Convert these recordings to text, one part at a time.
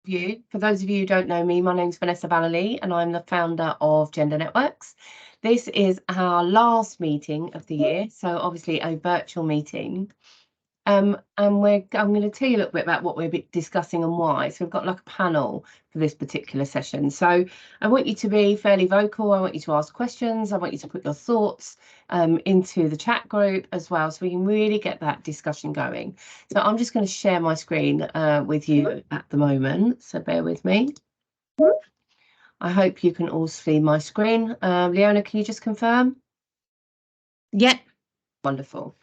you. For those of you who don't know me, my name's Vanessa Vallely and I'm the founder of Gender Networks. This is our last meeting of the year, so obviously a virtual meeting. And I'm going to tell you a little bit about what we're discussing and why. So we've got like a panel for this particular session. So I want you to be fairly vocal. I want you to ask questions. I want you to put your thoughts into the chat group as well, so we can really get that discussion going. So I'm just going to share my screen with you at the moment. So bear with me. I hope you can all see my screen. Leona, can you just confirm? Yep. Wonderful.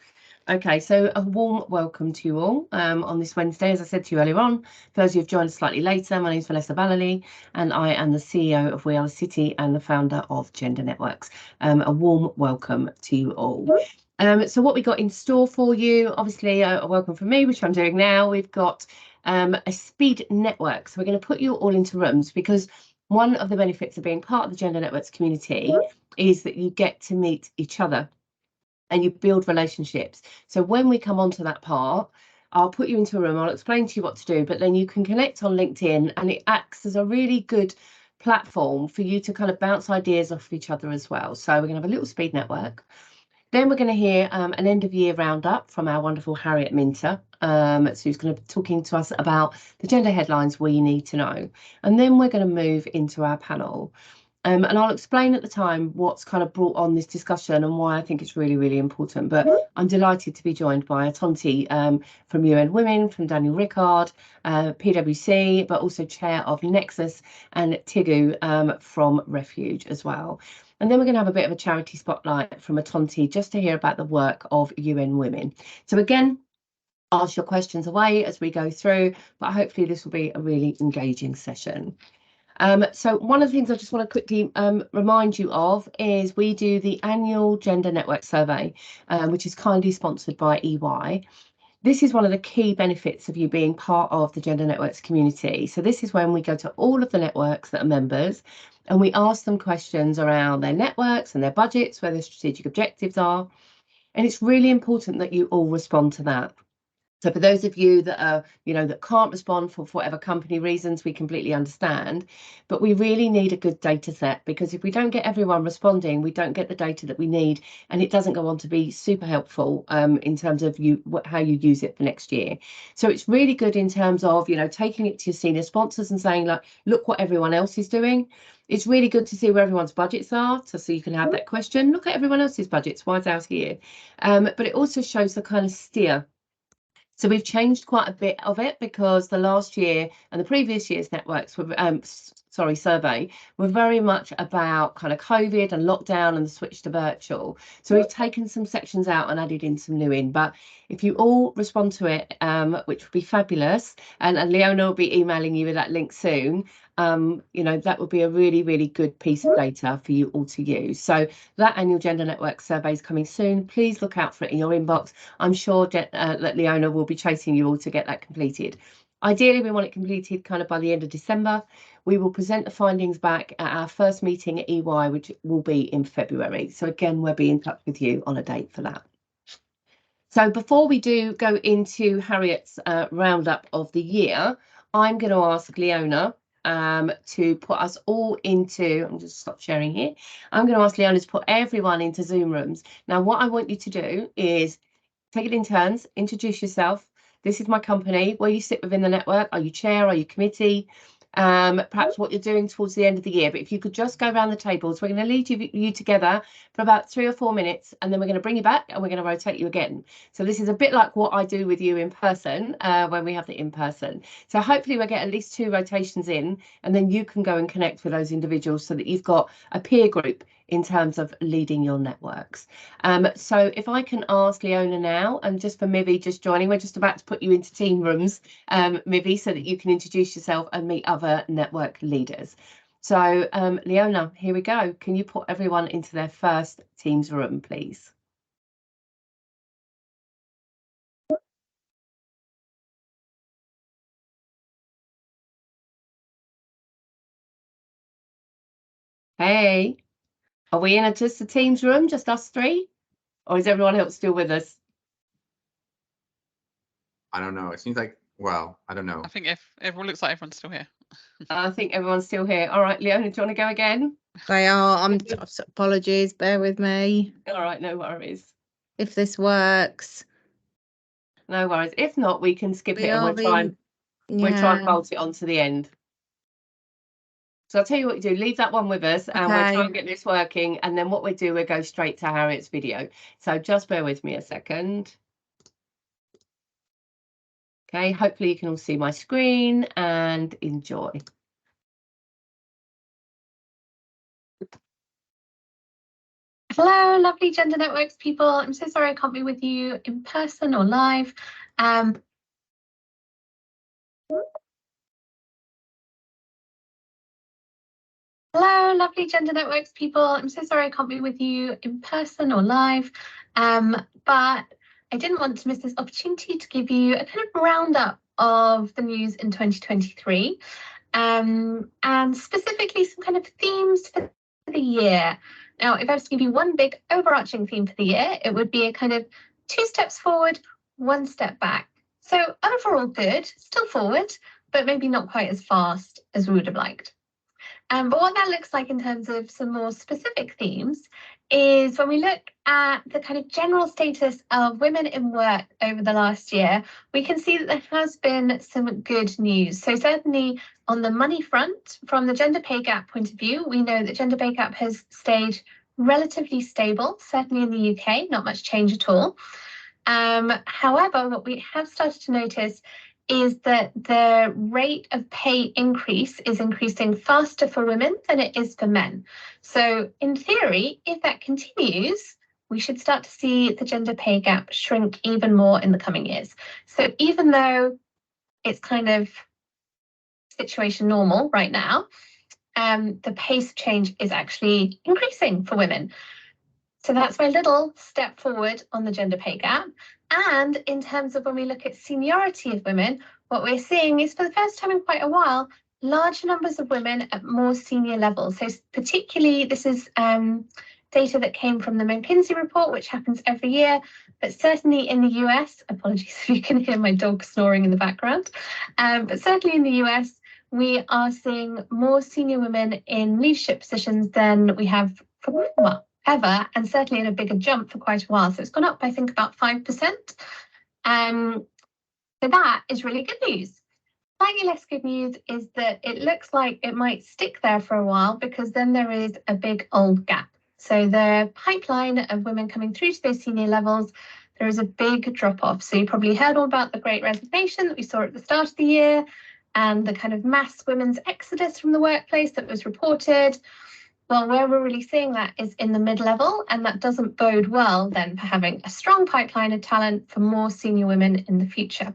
Okay, so a warm welcome to you all on this Wednesday. As I said to you earlier on, for those of you who've joined us slightly later, my name is Vanessa Vallely and I am the CEO of We Are the City and the founder of Gender Networks. A warm welcome to you all. So what we got in store for you, obviously a welcome from me, which I'm doing now. We've got a speed network. So we're going to put you all into rooms because one of the benefits of being part of the Gender Networks community is that you get to meet each other and you build relationships. So when we come on to that part, I'll put you into a room, I'll explain to you what to do, but then you can connect on LinkedIn and it acts as a really good platform for you to kind of bounce ideas off each other as well. So we're going to have a little speed network. Then we're going to hear an end of year roundup from our wonderful Harriet Minter. So who's going to be talking to us about the gender headlines we need to know. And then we're going to move into our panel. And I'll explain at the time what's kind of brought on this discussion and why I think it's really, really important. But I'm delighted to be joined by Atonti from UN Women, from Daniel Rickard, PwC, but also chair of Nexus, and Tigu from Refuge as well. And then we're going to have a bit of a charity spotlight from Atonti just to hear about the work of UN Women. So again, ask your questions away as we go through, but hopefully this will be a really engaging session. So one of the things I just want to quickly remind you of is we do the annual Gender Network Survey, which is kindly sponsored by EY. This is one of the key benefits of you being part of the Gender Networks community. So this is when we go to all of the networks that are members and we ask them questions around their networks and their budgets, where their strategic objectives are. And it's really important that you all respond to that. So for those of you that are, that can't respond for whatever company reasons, we completely understand. But we really need a good data set, because if we don't get everyone responding, we don't get the data that we need, and it doesn't go on to be super helpful in terms of how you use it for next year. So it's really good in terms of, taking it to your senior sponsors and saying, like, look what everyone else is doing. It's really good to see where everyone's budgets are, so you can have that question. Look at everyone else's budgets. Why is ours here? But it also shows the kind of steer. So we've changed quite a bit of it because the last year and the previous year's networks were, survey were very much about kind of COVID and lockdown and the switch to virtual. So we've taken some sections out and added in some new in. But if you all respond to it, which would be fabulous, and Leona will be emailing you with that link soon, that would be a really, really good piece of data for you all to use. So that annual Gender Network survey is coming soon. Please look out for it in your inbox. I'm sure that Leona will be chasing you all to get that completed. Ideally, we want it completed kind of by the end of December. We will present the findings back at our first meeting at EY, which will be in February. So again, we'll be in touch with you on a date for that. So before we do go into Harriet's roundup of the year, I'm going to ask Leona to put us all into, I'm just stop sharing here. I'm going to ask Leona to put everyone into Zoom rooms. Now, what I want you to do is take it in turns, introduce yourself. This is my company. Where you sit within the network. Are you chair? Are you committee? Perhaps what you're doing towards the end of the year. But if you could just go around the tables, we're going to lead you together for about 3 or 4 minutes, and then we're going to bring you back and we're going to rotate you again. So this is a bit like what I do with you in person when we have the in-person. So hopefully we'll get at least 2 rotations in, and then you can go and connect with those individuals so that you've got a peer group in terms of leading your networks. So if I can ask Leona now, and just for Mivy just joining, we're just about to put you into team rooms, Mivy, so that you can introduce yourself and meet other network leaders. So Leona, here we go. Can you put everyone into their first Teams room, please? Hey, are we in just a Teams room, just us 3? Or is everyone else still with us? I don't know. It seems like, well, I don't know. I think if everyone looks like everyone's still here. I think everyone's still here. All right, Leona, do you want to go again? They are. Apologies. Bear with me. All right, no worries. If this works. No worries. If not, we can skip it and we'll try and bolt it on to the end. So I'll tell you what you do, leave that one with us and we'll try and get this working. And then what we do, we'll go straight to Harriet's video. So just bear with me a second. Okay, hopefully you can all see my screen and enjoy. Hello, lovely Gender Networks people. I'm so sorry I can't be with you in person or live. Hello, lovely Gender Networks people. I'm so sorry I can't be with you in person or live, but I didn't want to miss this opportunity to give you a kind of roundup of the news in 2023, and specifically some kind of themes for the year. Now, if I was to give you one big overarching theme for the year, it would be a kind of 2 steps forward, 1 step back. So overall good, still forward, but maybe not quite as fast as we would have liked. But what that looks like in terms of some more specific themes is when we look at the kind of general status of women in work over the last year, we can see that there has been some good news. So certainly on the money front, from the gender pay gap point of view, we know that gender pay gap has stayed relatively stable, certainly in the UK, not much change at all. However, what we have started to notice is that the rate of pay increase is increasing faster for women than it is for men. So in theory, if that continues, we should start to see the gender pay gap shrink even more in the coming years. So even though it's kind of situation normal right now, the pace of change is actually increasing for women. So that's my little step forward on the gender pay gap. And in terms of when we look at seniority of women, what we're seeing is for the first time in quite a while, large numbers of women at more senior levels. So particularly, this is data that came from the McKinsey report, which happens every year, but certainly in the US, apologies if you can hear my dog snoring in the background, but certainly in the US, we are seeing more senior women in leadership positions than we have for, well, ever, and certainly in a bigger jump for quite a while. So it's gone up, I think, about 5%. So that is really good news. Slightly less good news is that it looks like it might stick there for a while because then there is a big old gap. So the pipeline of women coming through to those senior levels, there is a big drop off. So you probably heard all about the Great Resignation that we saw at the start of the year and the kind of mass women's exodus from the workplace that was reported. Well, where we're really seeing that is in the mid-level, and that doesn't bode well then for having a strong pipeline of talent for more senior women in the future.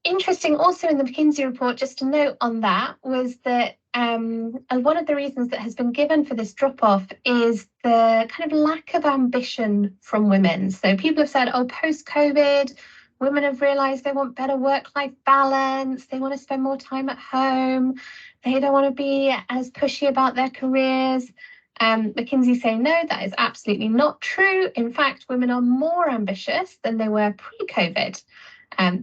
Interesting also in the McKinsey report, just to note on that, was that one of the reasons that has been given for this drop-off is the kind of lack of ambition from women. So people have said, oh, post-COVID, women have realised they want better work-life balance, they want to spend more time at home, they don't want to be as pushy about their careers. McKinsey say, no, that is absolutely not true. In fact, women are more ambitious than they were pre-COVID.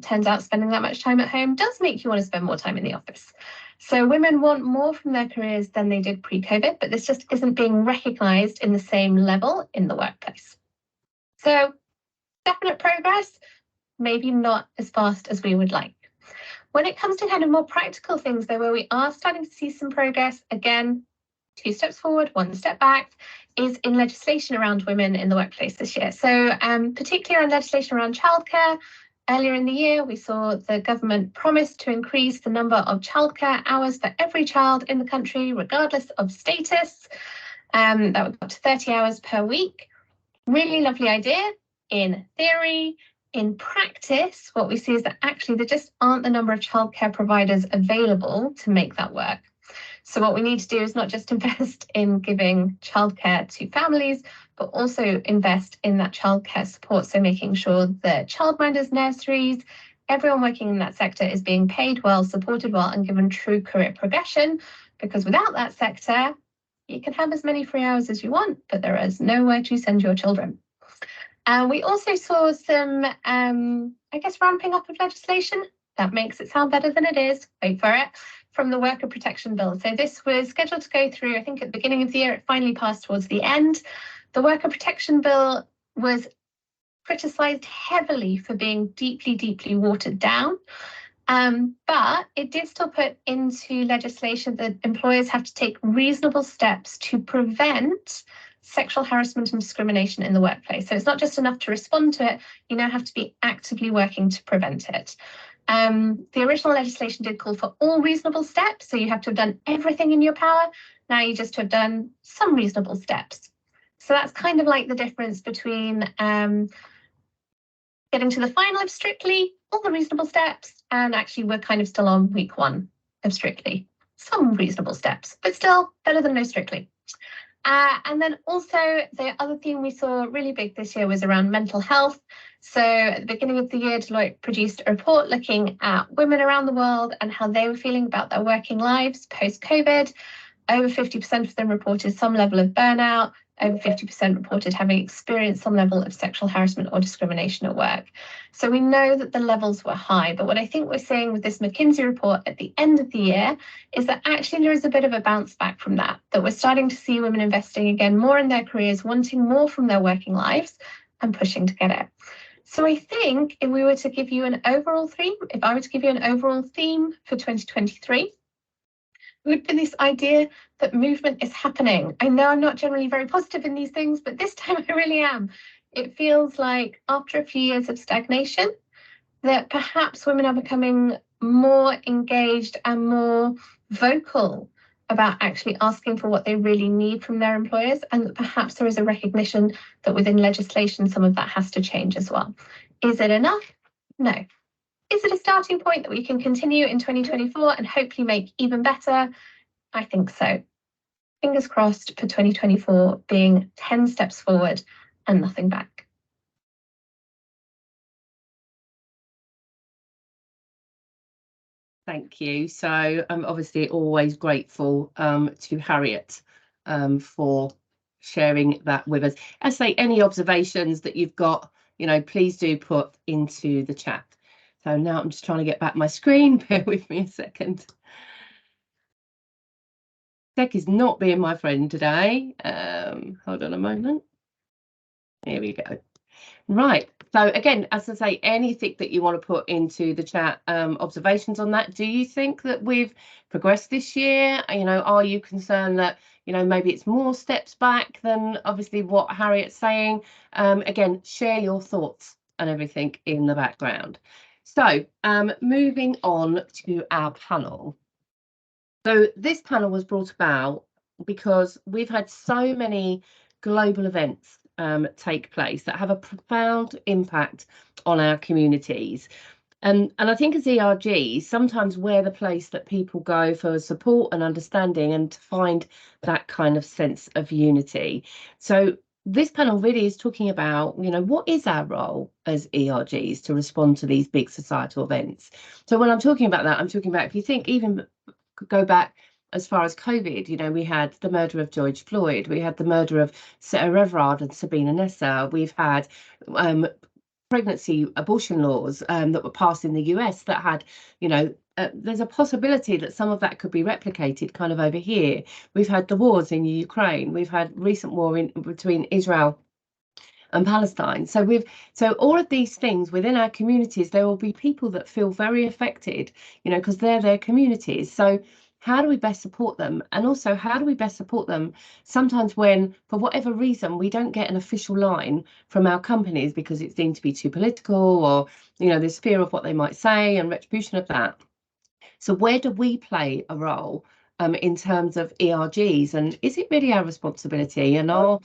Turns out spending that much time at home does make you want to spend more time in the office. So women want more from their careers than they did pre-COVID, but this just isn't being recognised in the same level in the workplace. So definite progress, maybe not as fast as we would like. When it comes to kind of more practical things, though, where we are starting to see some progress, again, 2 steps forward, 1 step back, is in legislation around women in the workplace this year. So particularly around legislation around childcare. Earlier in the year, we saw the government promise to increase the number of childcare hours for every child in the country, regardless of status. That would go up to 30 hours per week. Really lovely idea in theory. In practice, what we see is that actually there just aren't the number of childcare providers available to make that work. So what we need to do is not just invest in giving childcare to families, but also invest in that childcare support. So making sure that childminders, nurseries, everyone working in that sector is being paid well, supported well, and given true career progression. Because without that sector, you can have as many free hours as you want, but there is nowhere to send your children. We also saw some, ramping up of legislation. That makes it sound better than it is. Wait for it. from the Worker Protection Bill. So this was scheduled to go through, I think, at the beginning of the year. It finally passed towards the end. The Worker Protection Bill was criticised heavily for being deeply, deeply watered down. But it did still put into legislation that employers have to take reasonable steps to prevent sexual harassment and discrimination in the workplace. So it's not just enough to respond to it, you now have to be actively working to prevent it. The original legislation did call for all reasonable steps, so you have to have done everything in your power. Now you just have done some reasonable steps. So that's kind of like the difference between getting to the final of Strictly, all the reasonable steps, and actually we're kind of still on week 1 of Strictly. Some reasonable steps, but still better than no Strictly. And then also the other theme we saw really big this year was around mental health. So at the beginning of the year, Deloitte produced a report looking at women around the world and how they were feeling about their working lives post-COVID. Over 50% of them reported some level of burnout. Over 50% reported having experienced some level of sexual harassment or discrimination at work. So we know that the levels were high, but what I think we're seeing with this McKinsey report at the end of the year is that actually there is a bit of a bounce back from that we're starting to see women investing again more in their careers, wanting more from their working lives and pushing to get it. So I think if we were to give you an overall theme, if I were to give you an overall theme for 2023, would be this idea that movement is happening. I know I'm not generally very positive in these things, but this time I really am. It feels like after a few years of stagnation, that perhaps women are becoming more engaged and more vocal about actually asking for what they really need from their employers, and that perhaps there is a recognition that within legislation, some of that has to change as well. Is it enough? No. Is it a starting point that we can continue in 2024 and hopefully make even better? I think so. Fingers crossed for 2024 being 10 steps forward and nothing back. Thank you. So I'm obviously always grateful to Harriet for sharing that with us. As I say, any observations that you've got, please do put into the chat. So now I'm just trying to get back my screen. Bear with me a second. Tech is not being my friend today. Hold on a moment. Here we go. Right. So again, as I say, anything that you want to put into the chat, observations on that. Do you think that we've progressed this year? Are you concerned that, maybe it's more steps back than obviously what Harriet's saying? Again, share your thoughts and everything in the background. So moving on to our panel. So this panel was brought about because we've had so many global events take place that have a profound impact on our communities. And I think as ERGs, sometimes we're the place that people go for support and understanding and to find that kind of sense of unity. So this panel really is talking about, what is our role as ERGs to respond to these big societal events? So when I'm talking about that, I'm talking about, if you think even go back as far as COVID, we had the murder of George Floyd, we had the murder of Sarah Everard and Sabina Nessa, we've had pregnancy abortion laws that were passed in the US that had, there's a possibility that some of that could be replicated kind of over here. We've had the wars in Ukraine, we've had recent war between Israel and Palestine. So all of these things within our communities, there will be people that feel very affected, because they're their communities. So how do we best support them? And also, how do we best support them sometimes when, for whatever reason, we don't get an official line from our companies because it's deemed to be too political, or, there's fear of what they might say and retribution of that. So where do we play a role in terms of ERGs, and is it really our responsibility? And are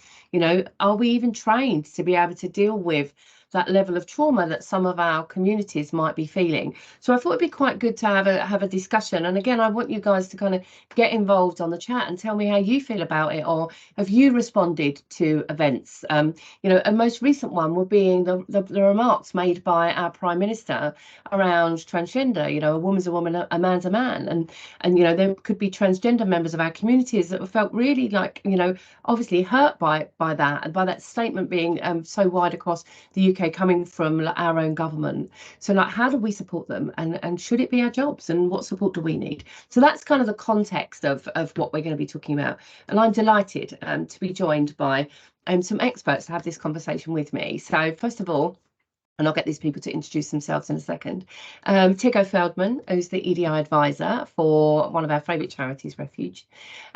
we even trained to be able to deal with that level of trauma that some of our communities might be feeling? So I thought it'd be quite good to have a discussion. And again, I want you guys to kind of get involved on the chat and tell me how you feel about it, or have you responded to events? A most recent one will being the remarks made by our Prime Minister around transgender. A woman's a woman, a man's a man, and there could be transgender members of our communities that felt really like, obviously hurt by that, and by that statement being so wide across the UK UK coming from our own government. So like, how do we support them, and should it be our jobs, and what support do we need? So that's kind of the context of what we're going to be talking about. And I'm delighted to be joined by some experts to have this conversation with me. So first of all, and I'll get these people to introduce themselves in a second. Tiggo Feldman, who's the EDI advisor for one of our favourite charities, Refuge.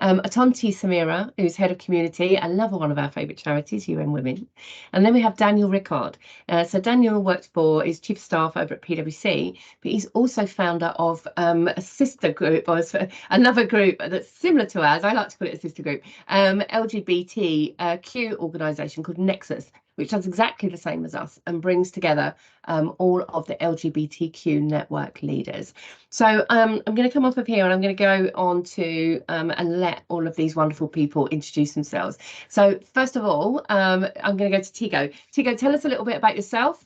Atonti Samira, who's head of community, another one of our favourite charities, UN Women. And then we have Daniel Rickard. So Daniel works for, is chief of staff over at PwC, but he's also founder of a sister group, or another group that's similar to ours. I like to call it a sister group, LGBTQ organisation called Nexus, which does exactly the same as us and brings together all of the LGBTQ network leaders. So I'm going to come off of here and I'm going to go on to and let all of these wonderful people introduce themselves. So first of all, I'm going to go to Tiggo. Tiggo, tell us a little bit about yourself.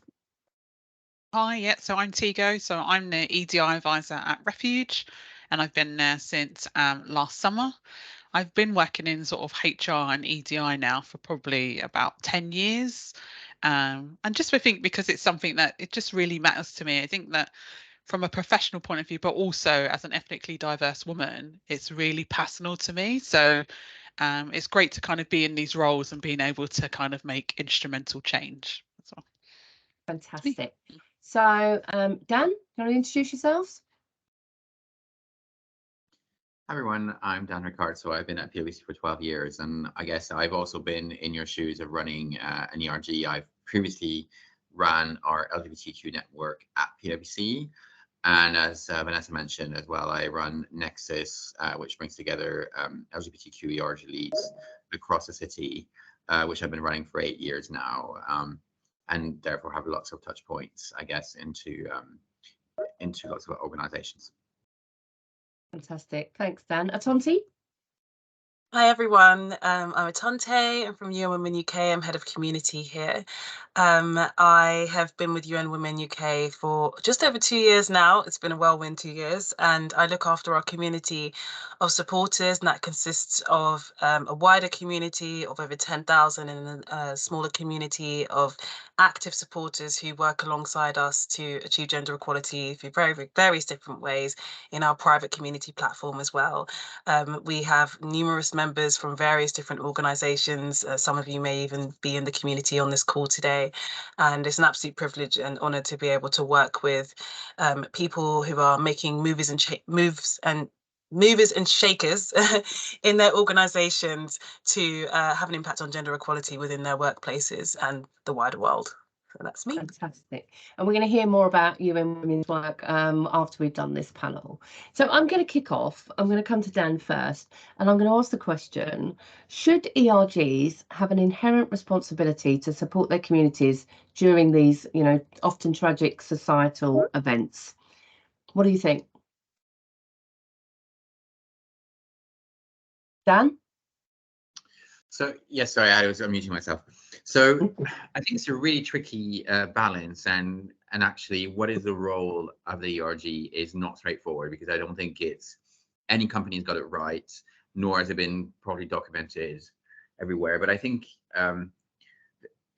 Hi, yeah, so I'm Tiggo. So I'm the EDI advisor at Refuge, and I've been there since last summer. I've been working in sort of HR and EDI now for probably about 10 years. And just I think because it's something that it just really matters to me. I think that from a professional point of view, but also as an ethnically diverse woman, it's really personal to me. So it's great to kind of be in these roles and being able to kind of make instrumental change. That's all. Fantastic. So Dan, you want to introduce yourselves? Hi everyone, I'm Dan Rickard. So I've been at PwC for 12 years, and I guess I've also been in your shoes of running an ERG. I've previously ran our LGBTQ network at PwC, and as Vanessa mentioned as well, I run Nexus, which brings together LGBTQ ERG leads across the city, which I've been running for 8 years now, and therefore have lots of touch points, I guess, into lots of organizations. Fantastic. Thanks, Dan. Atonti? Hi everyone, I'm Atonte. I'm from UN Women UK. I'm head of community here. I have been with UN Women UK for just over 2 years now. It's been a whirlwind 2 years, and I look after our community of supporters, and that consists of a wider community of over 10,000 and a smaller community of active supporters who work alongside us to achieve gender equality through various different ways in our private community platform as well. We have numerous members from various different organizations. Some of you may even be in the community on this call today. And it's an absolute privilege and honor to be able to work with people who are making movers and shakers in their organizations to have an impact on gender equality within their workplaces and the wider world. So that's me. Fantastic. And we're going to hear more about you and women's work after we've done this panel. So I'm going to kick off. I'm going to come to Dan first, and I'm going to ask the question, should ERGs have an inherent responsibility to support their communities during these, often tragic societal events? What do you think? Dan? So yes, sorry, I was unmuting myself. So I think it's a really tricky balance, and actually, what is the role of the ERG is not straightforward, because I don't think it's any company's got it right, nor has it been properly documented everywhere. But I think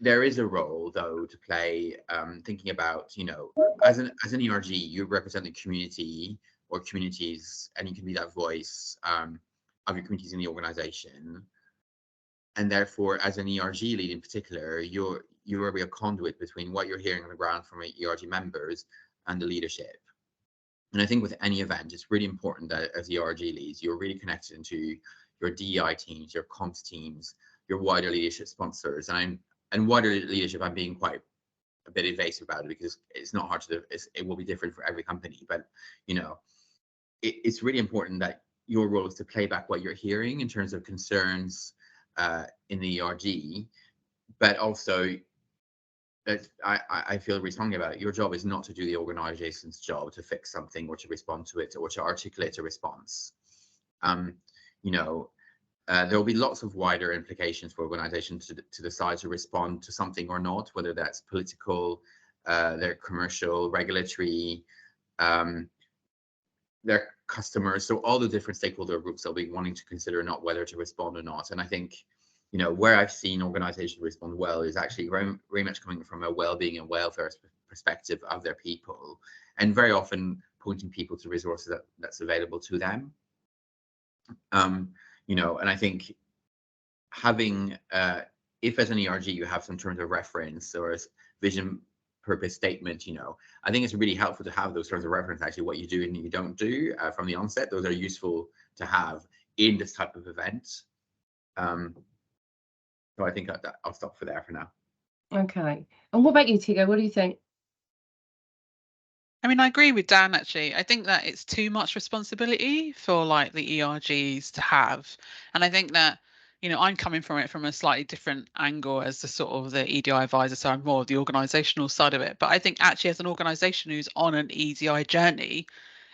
there is a role though to play, thinking about, as an ERG, you represent the community or communities, and you can be that voice of your communities in the organization. And therefore, as an ERG lead in particular, you're a conduit between what you're hearing on the ground from ERG members and the leadership. And I think with any event, it's really important that as ERG leads, you're really connected into your DEI teams, your comms teams, your wider leadership sponsors. And wider leadership, I'm being quite a bit evasive about it, because it's not hard to do. It will be different for every company. But, it's really important that your role is to play back what you're hearing in terms of concerns in the ERG, but also I feel really strongly about it. Your job is not to do the organization's job to fix something or to respond to it or to articulate a response. There will be lots of wider implications for organizations to decide to respond to something or not, whether that's political, their commercial, regulatory, their customers. So all the different stakeholder groups will be wanting to consider not whether to respond or not. And I think you know, where I've seen organizations respond well is actually very much coming from a well-being and welfare perspective of their people, and very often pointing people to resources that's available to them. You know, and I think having, if as an ERG you have some terms of reference or a vision purpose statement, you know, I think it's really helpful to have those terms of reference, actually what you do and you don't do from the onset. Those are useful to have in this type of event. So I think that I'll stop for there for now. Okay. And what about you, Tigo? What do you think? I mean, I agree with Dan, actually. I think that it's too much responsibility for like the ERGs to have. And I think that, you know, I'm coming from it from a slightly different angle as the sort of the EDI advisor. So I'm more of the organizational side of it. But I think actually as an organization who's on an EDI journey,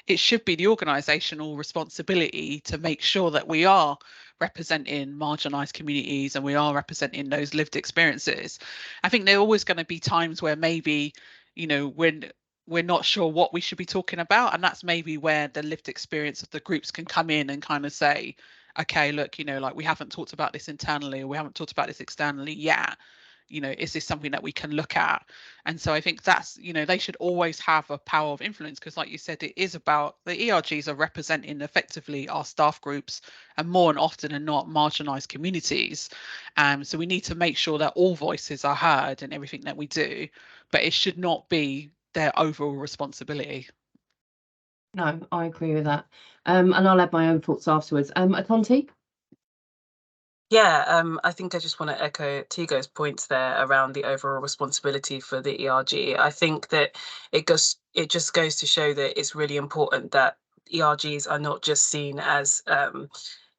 it should be the organisational responsibility to make sure that we are representing marginalised communities and we are representing those lived experiences. I think there are always going to be times where maybe, you know, when we're not sure what we should be talking about, and that's maybe where the lived experience of the groups can come in and kind of say, okay, look, you know, like we haven't talked about this internally or we haven't talked about this externally yet. You know, is this something that we can look at? And so I think that's, you know, they should always have a power of influence, because like you said, it is about the ERGs are representing effectively our staff groups and more and often than not marginalized communities. So we need to make sure that all voices are heard in everything that we do, but it should not be their overall responsibility. No, I agree with that. And I'll add my own thoughts afterwards. Atonti? Yeah, I think I just want to echo Tigo's points there around the overall responsibility for the ERG. I think that it just goes to show that it's really important that ERGs are not just seen as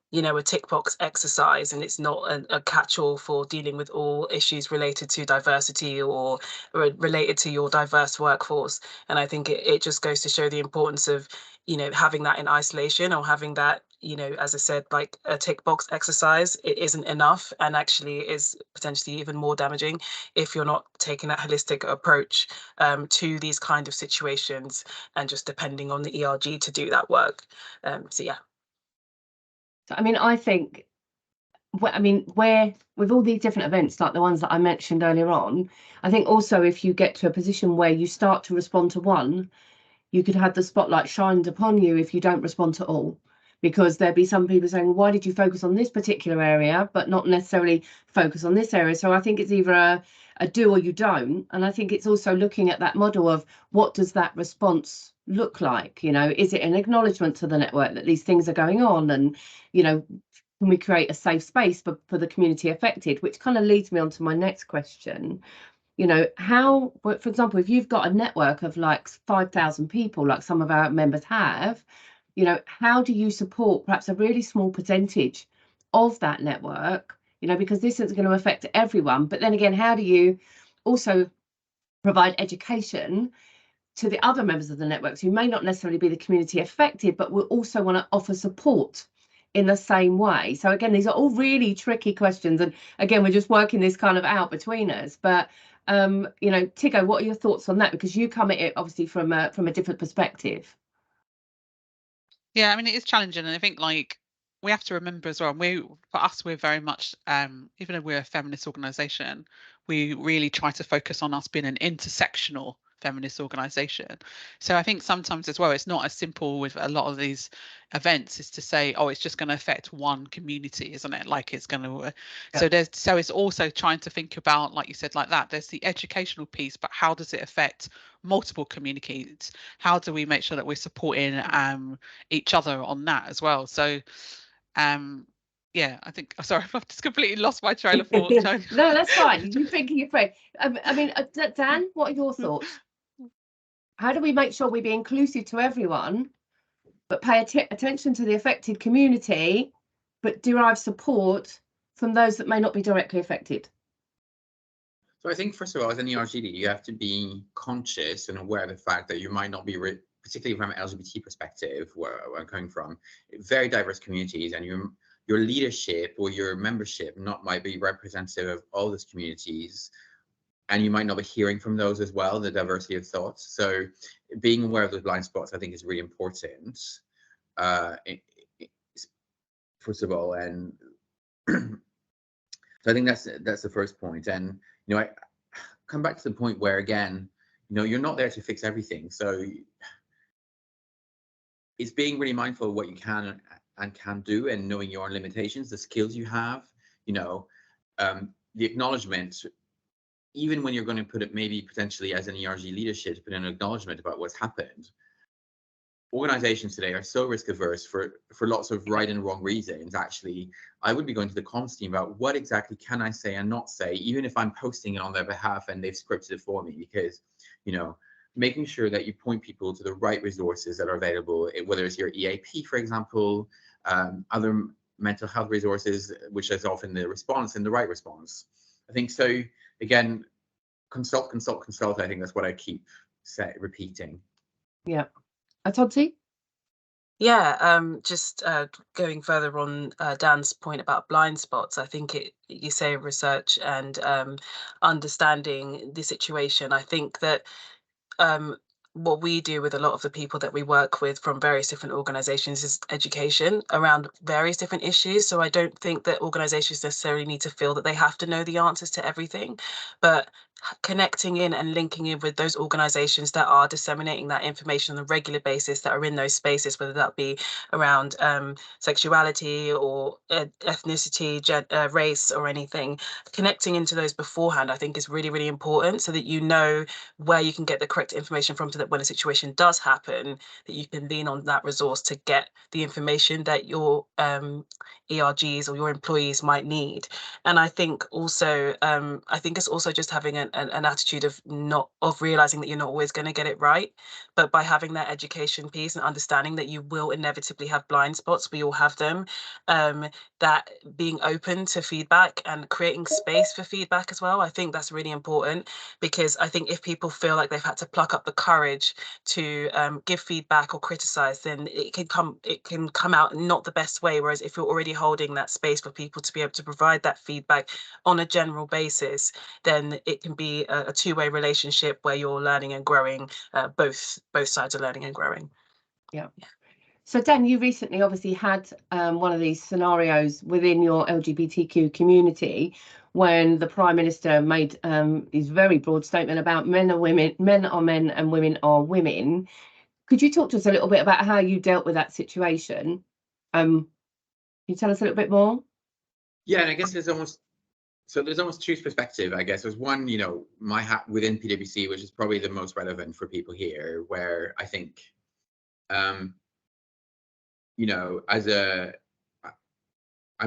you know, a tick box exercise, and it's not a catch-all for dealing with all issues related to diversity or related to your diverse workforce. And I think it just goes to show the importance of, you know, having that in isolation or having that, you know, as I said, like a tick box exercise, it isn't enough, and actually is potentially even more damaging if you're not taking that holistic approach to these kind of situations and just depending on the ERG to do that work. So yeah. So, I mean, I think, where with all these different events, like the ones that I mentioned earlier on, I think also if you get to a position where you start to respond to one, you could have the spotlight shined upon you if you don't respond to all, because there'd be some people saying, why did you focus on this particular area, but not necessarily focus on this area? So I think it's either a do or you don't. And I think it's also looking at that model of what does that response look like? You know, is it an acknowledgement to the network that these things are going on? And, you know, can we create a safe space for the community affected? Which kind of leads me on to my next question. You know, how, for example, if you've got a network of like 5,000 people, like some of our members have, you know, how do you support perhaps a really small percentage of that network, you know, because this is going to affect everyone. But then again, how do you also provide education to the other members of the networks who may not necessarily be the community affected, but will also want to offer support in the same way? So again, these are all really tricky questions. And again, we're just working this kind of out between us. But you know, Tigo, what are your thoughts on that? Because you come at it obviously from a different perspective. Yeah, I mean, it is challenging, and I think like we have to remember as well, for us, we're very much, even though we're a feminist organisation, we really try to focus on us being an intersectional feminist organisation. So I think sometimes as well, it's not as simple with a lot of these events is to say, oh, it's just going to affect one community, isn't it? Like it's going to, Yeah. so it's also trying to think about, like you said, like that, there's the educational piece, but how does it affect multiple communities? How do we make sure that we're supporting each other on that as well? So yeah, I think, sorry, I've just completely lost my trail of thought. No, that's fine. You're thinking you're afraid. I mean, Dan, what are your thoughts? How do we make sure we be inclusive to everyone, but pay attention to the affected community, but derive support from those that may not be directly affected? So I think, first of all, as an ERG, you have to be conscious and aware of the fact that you might not be, particularly from an LGBT perspective, where I'm coming from, very diverse communities, and your leadership or your membership might be representative of all those communities, and you might not be hearing from those as well, the diversity of thoughts. So being aware of those blind spots, I think, is really important, first of all. And So I think that's the first point. And I come back to the point where, again, you're not there to fix everything. So it's being really mindful of what you can and can't do, and knowing your own limitations, the skills you have, the acknowledgement, even when you're going to put it maybe potentially as an ERG leadership, to put in an acknowledgement about what's happened. Organizations today are so risk averse for lots of right and wrong reasons. Actually, I would be going to the comms team about what exactly can I say and not say, even if I'm posting it on their behalf and they've scripted it for me, because, making sure that you point people to the right resources that are available, whether it's your EAP, for example, other mental health resources, which is often the response and the right response. I think so. Again, consult. I think that's what I keep repeating. Yeah. Tonti? Yeah, just going further on Dan's point about blind spots, I think you say research and understanding the situation. I think that what we do with a lot of the people that we work with from various different organizations is education around various different issues. So I don't think that organizations necessarily need to feel that they have to know the answers to everything, but connecting in and linking in with those organizations that are disseminating that information on a regular basis, that are in those spaces, whether that be around sexuality or ethnicity, race or anything, connecting into those beforehand, I think is really, really important, so that you know where you can get the correct information from, so that when a situation does happen, that you can lean on that resource to get the information that your ERGs or your employees might need. And I think also, I think it's also just having an attitude of realizing that you're not always going to get it right, but by having that education piece and understanding that you will inevitably have blind spots, we all have them, that being open to feedback and creating space for feedback as well. I think that's really important, because I think if people feel like they've had to pluck up the courage to give feedback or criticize, then it can come out not the best way. Whereas if you're already holding that space for people to be able to provide that feedback on a general basis, then it can be a two-way relationship where you're learning and growing. Both sides are learning and growing. Yeah. So Dan, you recently obviously had one of these scenarios within your LGBTQ community when the Prime Minister made his very broad statement about men are men and women are women. Could you talk to us a little bit about how you dealt with that situation? Can you tell us a little bit more? Yeah, and I guess there's almost two perspectives. I guess there's one, my hat within PwC, which is probably the most relevant for people here, where I think, I'm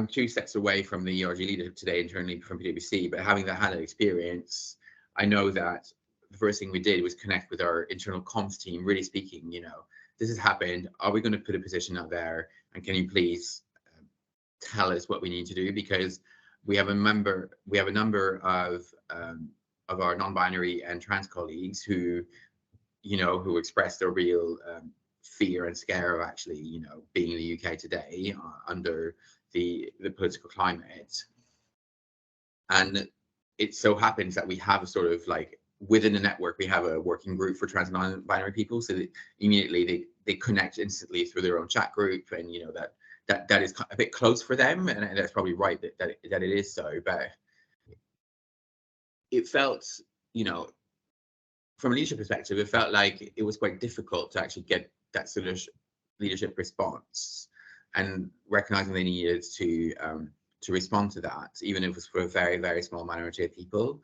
2 steps away from the ERG leadership today internally from PwC, but having had that experience, I know that the first thing we did was connect with our internal comms team, really speaking, this has happened. Are we going to put a position out there? And can you please tell us what we need to do? Because we have a number of our non-binary and trans colleagues who expressed their real fear and scare of actually, being in the UK today under the political climate. And it so happens that we have a sort of within the network, we have a working group for trans and non-binary people, so that immediately they connect instantly through their own chat group, and that is a bit close for them, and that's probably right that it is so. But it felt, from a leadership perspective, it felt like it was quite difficult to actually get that sort of leadership response, and recognizing they needed to respond to that, even if it was for a very, very small minority of people.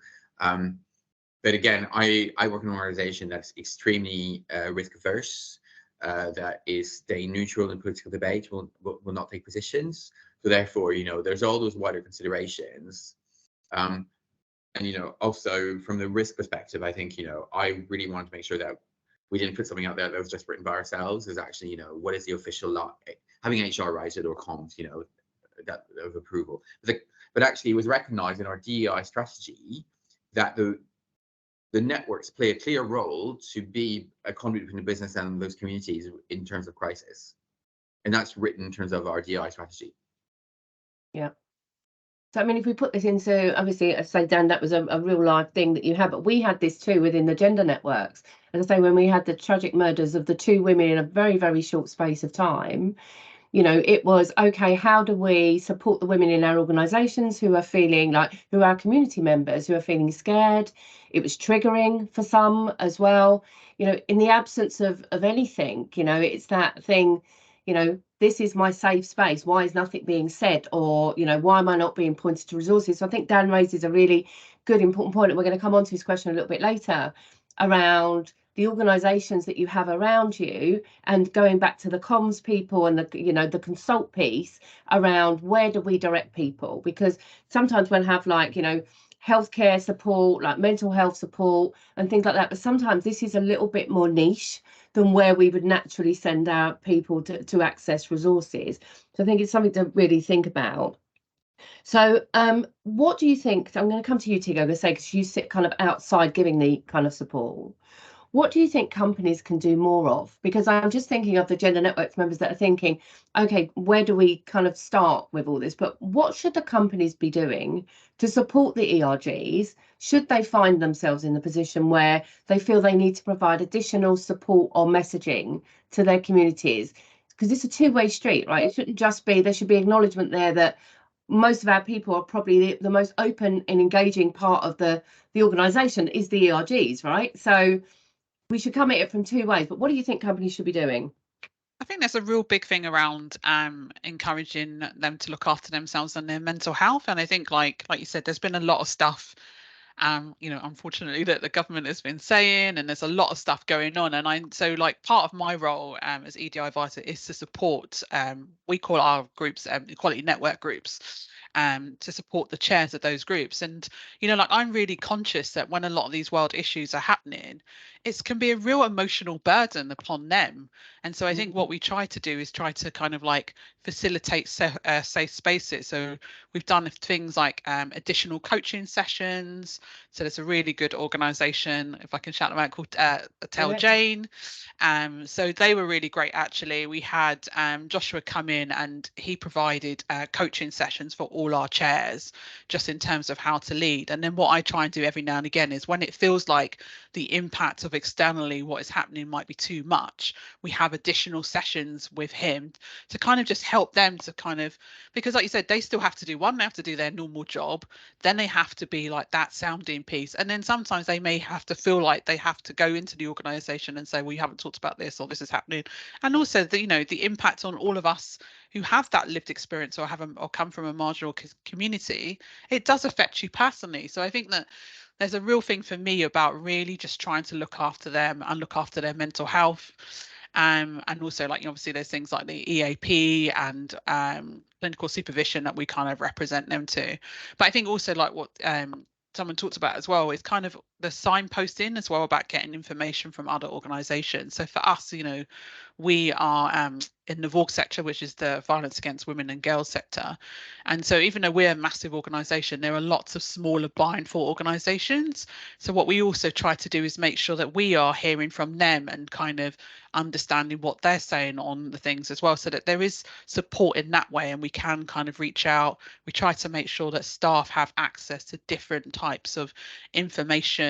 But again, I work in an organization that's extremely risk averse, that is staying neutral in political debate, will not take positions. So therefore, there's all those wider considerations. And, also from the risk perspective, I think, I really wanted to make sure that we didn't put something out there that was just written by ourselves. Is actually, what is the official law? Having HR write it or comms, that of approval. But actually, it was recognised in our DEI strategy that the networks play a clear role to be a conduit between the business and those communities in terms of crisis, and that's written in terms of our DEI strategy. Yeah. So, I mean, if we put this into, obviously, I say, Dan, that was a real life thing that you had, but we had this too within the gender networks. As I say, when we had the tragic murders of the 2 women in a very, very short space of time, You know, it was, okay, how do we support the women in our organisations who are feeling like, who are our community members, who are feeling scared? It was triggering for some as well. You know, in the absence of anything, you know, it's that thing, you know, this is my safe space. Why is nothing being said? Or, you know, why am I not being pointed to resources? So I think Dan raises a really good, important point, and we're going to come on to his question a little bit later around the organisations that you have around you, and going back to the comms people and the, you know, the consult piece around where do we direct people, because sometimes we'll have, like, you know, healthcare support, like mental health support and things like that, but sometimes this is a little bit more niche than where we would naturally send out people to access resources. So I think it's something to really think about. So what do you think? So I'm going to come to you, Tigo, to say, because you sit kind of outside giving the kind of support. What do you think companies can do more of? Because I'm just thinking of the Gender Networks members that are thinking, okay, where do we kind of start with all this? But what should the companies be doing to support the ERGs? Should they find themselves in the position where they feel they need to provide additional support or messaging to their communities? Because it's a two-way street, right? It shouldn't just be, there should be acknowledgement there that most of our people are probably the most open and engaging part of the organisation is the ERGs, right? So we should come at it from two ways. But what do you think companies should be doing? I think there's a real big thing around encouraging them to look after themselves and their mental health. And I think, like you said, there's been a lot of stuff, you know, unfortunately, that the government has been saying, and there's a lot of stuff going on. And so like part of my role as EDI advisor is to support, we call our groups equality network groups, to support the chairs of those groups. And, you know, like, I'm really conscious that when a lot of these world issues are happening, it can be a real emotional burden upon them. And so I think what we try to do is try to kind of like facilitate safe spaces. So we've done things like additional coaching sessions. So there's a really good organisation, if I can shout them out, called Tell Jane. So they were really great, actually. We had Joshua come in, and he provided coaching sessions for all our chairs, just in terms of how to lead. And then what I try and do every now and again is, when it feels like the impact of externally what is happening might be too much, we have additional sessions with him to kind of just help them to kind of, because like you said, they still have to do one, they have to do their normal job, then they have to be like that sounding piece, and then sometimes they may have to feel like they have to go into the organization and say, well, you haven't talked about this, or this is happening. And also the, you know, the impact on all of us who have that lived experience or or come from a marginal community, it does affect you personally. So I think that there's a real thing for me about really just trying to look after them and look after their mental health. And also, like, obviously there's things like the EAP and clinical supervision that we kind of represent them to. But I think also, like what someone talked about as well, is kind of the signposting as well about getting information from other organisations. So for us, you know, we are in the VOG sector, which is the violence against women and girls sector. And so even though we're a massive organisation, there are lots of smaller blind for organisations. So what we also try to do is make sure that we are hearing from them and kind of understanding what they're saying on the things as well, so that there is support in that way, and we can kind of reach out. We try to make sure that staff have access to different types of information.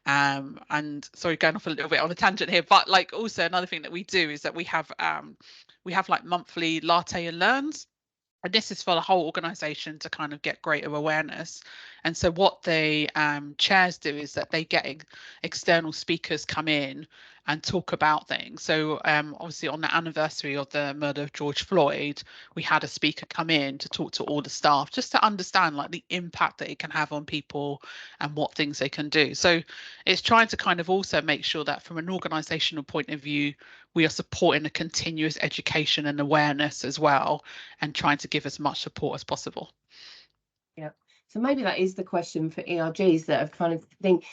And sorry, going off a little bit on a tangent here, but like also another thing that we do is that we have like monthly latte and learns. And this is for the whole organisation to kind of get greater awareness. And so what the chairs do is that they get external speakers come in and talk about things. So obviously on the anniversary of the murder of George Floyd, we had a speaker come in to talk to all the staff, just to understand like the impact that it can have on people and what things they can do. So it's trying to kind of also make sure that from an organisational point of view, we are supporting a continuous education and awareness as well, and trying to give as much support as possible. Yeah. So maybe that is the question for ERGs that have kind of think.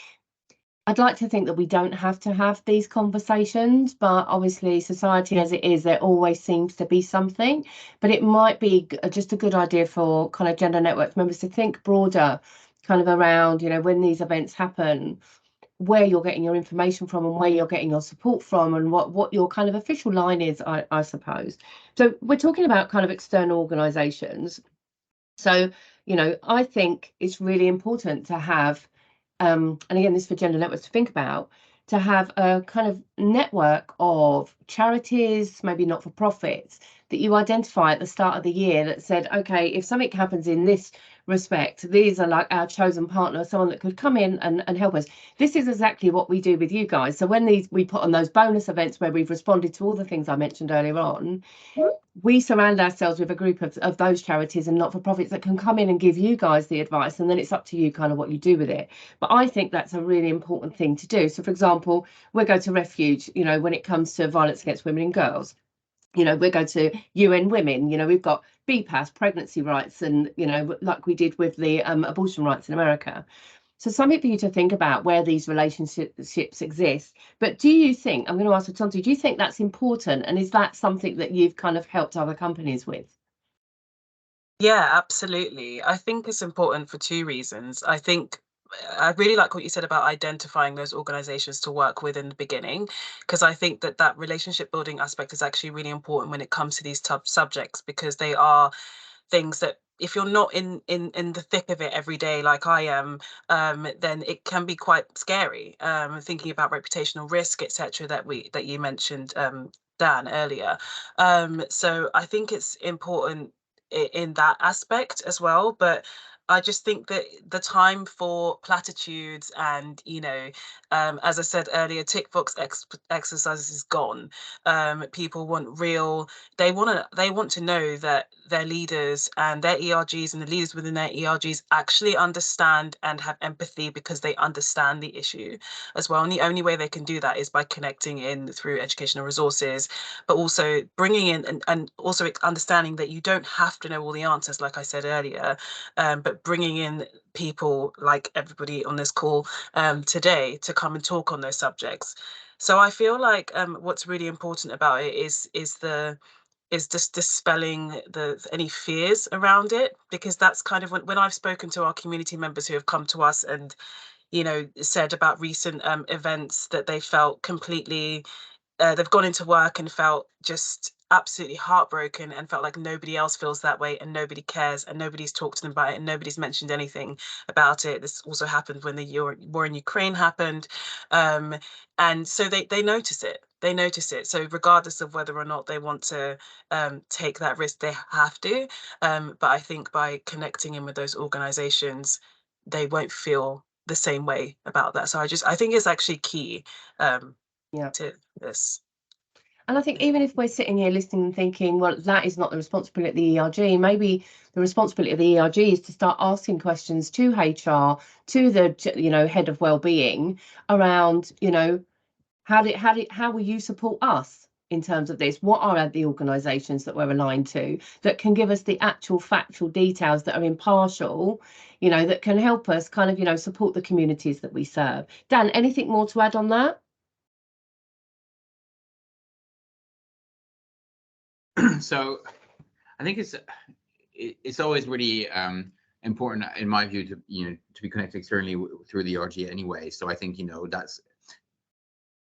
I'd like to think that we don't have to have these conversations, but obviously society as it is, there always seems to be something. But it might be just a good idea for kind of Gender Networks members to think broader, kind of around, you know, when these events happen, where you're getting your information from and where you're getting your support from, and what your kind of official line is, I suppose. So we're talking about kind of external organisations. So, you know, I think it's really important to have, and again, this is for Gender Networks to think about, to have a kind of network of charities, maybe not-for-profits, that you identify at the start of the year that said, okay, if something happens in this respect, these are like our chosen partner, someone that could come in and help us. This is exactly what we do with you guys. So when we put on those bonus events where we've responded to all the things I mentioned earlier on, we surround ourselves with a group of those charities and not-for-profits that can come in and give you guys the advice, and then it's up to you kind of what you do with it. But I think that's a really important thing to do. So for example, we go to Refuge, you know, when it comes to violence against women and girls, you know, we go to UN Women, you know, we've got BPAS, pregnancy rights, and, you know, like we did with the abortion rights in America. So something for you to think about where these relationships exist. But do you think, I'm going to ask Tonti, do you think that's important? And is that something that you've kind of helped other companies with? Yeah, absolutely. I think it's important for two reasons. I think I really like what you said about identifying those organizations to work with in the beginning, because I think that that relationship building aspect is actually really important when it comes to these tough subjects, because they are things that if you're not in the thick of it every day like I am, then it can be quite scary. Thinking about reputational risk, etc., that you mentioned, Dan, earlier. So I think it's important in that aspect as well, but I just think that the time for platitudes and, you know, as I said earlier, tick box exercises is gone. People want real, they want to know that their leaders and their ERGs and the leaders within their ERGs actually understand and have empathy, because they understand the issue as well. And the only way they can do that is by connecting in through educational resources, but also bringing in and also understanding that you don't have to know all the answers, like I said earlier, but bringing in people like everybody on this call today to come and talk on those subjects. So I feel like what's really important about it is just dispelling any fears around it, because that's kind of when I've spoken to our community members who have come to us and, you know, said about recent events that they felt completely they've gone into work and felt just absolutely heartbroken and felt like nobody else feels that way and nobody cares and nobody's talked to them about it and nobody's mentioned anything about it. This also happened when the war in Ukraine happened. And so they notice it. They notice it. So regardless of whether or not they want to take that risk, they have to. But I think by connecting in with those organizations, they won't feel the same way about that. So I think it's actually key. To this. And I think even if we're sitting here listening and thinking, well, that is not the responsibility of the ERG, maybe the responsibility of the ERG is to start asking questions to HR, to the, you know, head of wellbeing around, you know, how will you support us in terms of this? What are the organisations that we're aligned to that can give us the actual factual details that are impartial, you know, that can help us kind of, you know, support the communities that we serve? Dan, anything more to add on that? So I think it's always really important, in my view, to to be connected externally through the ERG anyway. So I think, you know, that's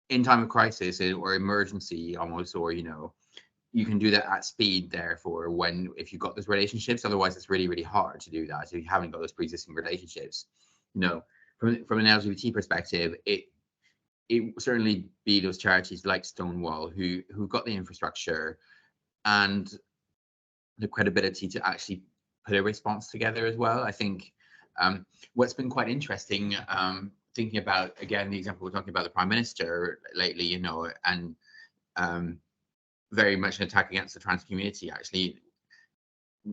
in time of crisis or emergency almost, or, you know, you can do that at speed. Therefore, if you've got those relationships, otherwise it's really, really hard to do that if you haven't got those pre-existing relationships. You know, from an LGBT perspective, it would certainly be those charities like Stonewall who've got the infrastructure and the credibility to actually put a response together as well. I think what's been quite interesting, thinking about, again, the example we're talking about the Prime Minister lately, you know, and very much an attack against the trans community. Actually,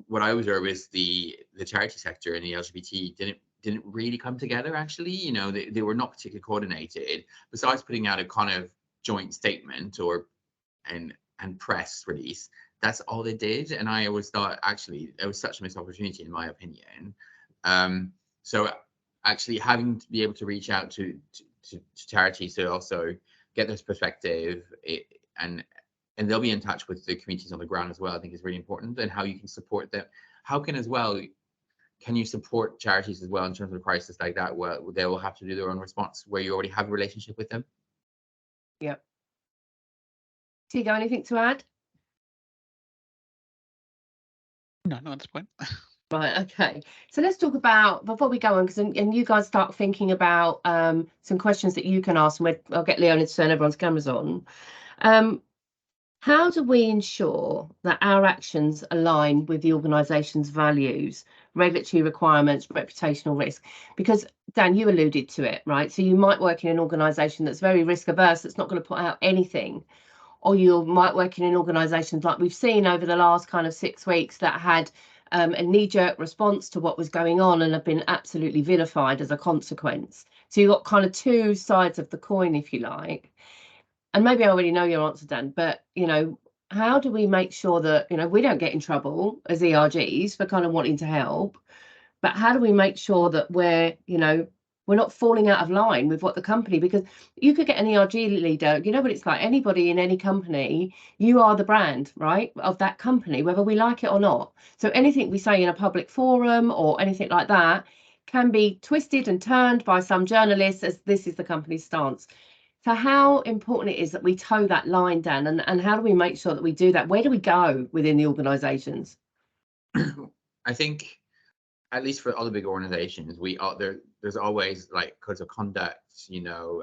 what I observe is the charity sector and the LGBT didn't really come together. Actually, you know, they were not particularly coordinated. Besides putting out a kind of joint statement and press release, that's all they did. And I always thought, actually, it was such a missed opportunity, in my opinion. So actually having to be able to reach out to charities to also get this perspective, and they'll be in touch with the communities on the ground as well, I think is really important. And how you can support them. How can you support charities as well in terms of a crisis like that, where they will have to do their own response, where you already have a relationship with them? Yep. Tigo, anything to add? No, not at this point. Right, okay. So let's talk about, before we go on, because and you guys start thinking about some questions that you can ask, and I'll get Leona to turn everyone's cameras on. How do we ensure that our actions align with the organisation's values, regulatory requirements, reputational risk? Because Dan, you alluded to it, right? So you might work in an organisation that's very risk averse, that's not going to put out anything. Or you might work in organisations like we've seen over the last kind of 6 weeks that had a knee-jerk response to what was going on and have been absolutely vilified as a consequence. So you've got kind of two sides of the coin, if you like. And maybe I already know your answer, Dan, but, you know, how do we make sure that, you know, we don't get in trouble as ERGs for kind of wanting to help, but how do we make sure that we're, you know, we're not falling out of line with what the company, because you could get an ERG leader, you know what it's like, anybody in any company, you are the brand, right, of that company, whether we like it or not. So anything we say in a public forum or anything like that can be twisted and turned by some journalists as this is the company's stance. So how important it is that we toe that line, Dan, and how do we make sure that we do that? Where do we go within the organizations? I think, at least for other big organizations, there's always like codes of conduct, you know,